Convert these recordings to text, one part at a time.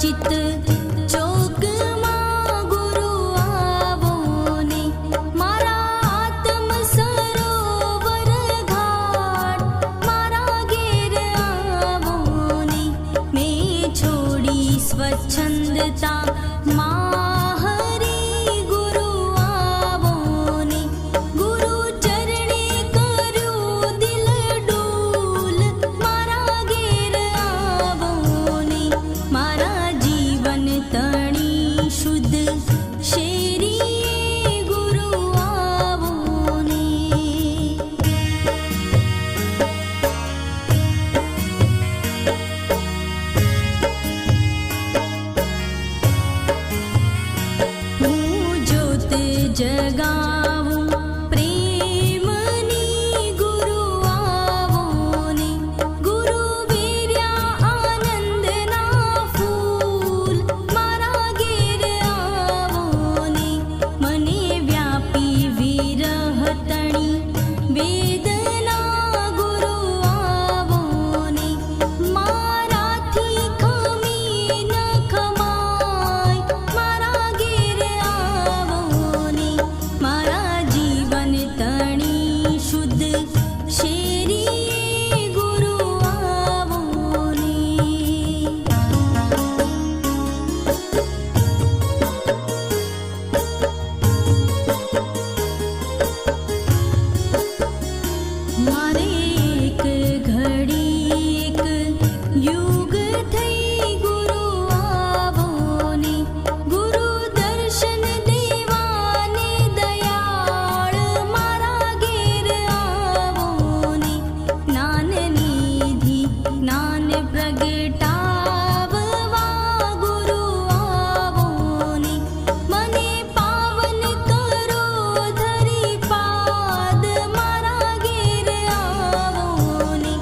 ચિત્ત ચોકમાં ગુરુ આવો ને, મારા આત્મ સરોવર ઘાટ મારા ઘેર આવો ને, મેં છોડી સ્વચ્છંદતા માહરી ગુરુ આવો ને, ગુરુ ચરણે કર્યું દિલ ડૂલ મારા ઘેર આવો ને, મારા જીવન તણી શુદ્ધ શેરીએ ગુરુ આવો ને. હું જ્યોત જગાવું પ્રેમની ગુરુ આવો ને, ગુરુ વેર્યા આનંદના ફૂલ મારા ઘેર આવો ને, મને વ્યાપી વિરહ તણી વેદના ગુરુ આવો ને, મારાથી ખમી ન ખમાય મારા ઘેર આવો ને, મારા જીવન તણી શુદ્ધ શેરીએ ગુરુ આવો ને. મારે એક ઘડી એક યુગ થઈ ગુરુ આવો ને, ગુરુ દર્શન દેવાને દયાળ મારા ઘેર આવો ને, જ્ઞાન નિધિ જ્ઞાન પ્રગટાવવા ગુરુ આવો ને, મને પાવન કરો ધરી પાદ મારા ઘેર આવો ને,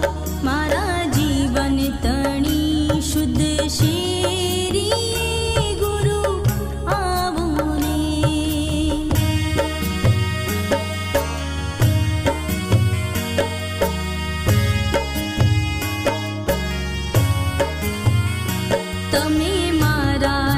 મારા જીવન તણી શુદ્ધ શેરીએ ગુરુ આવો ને. તમે મારા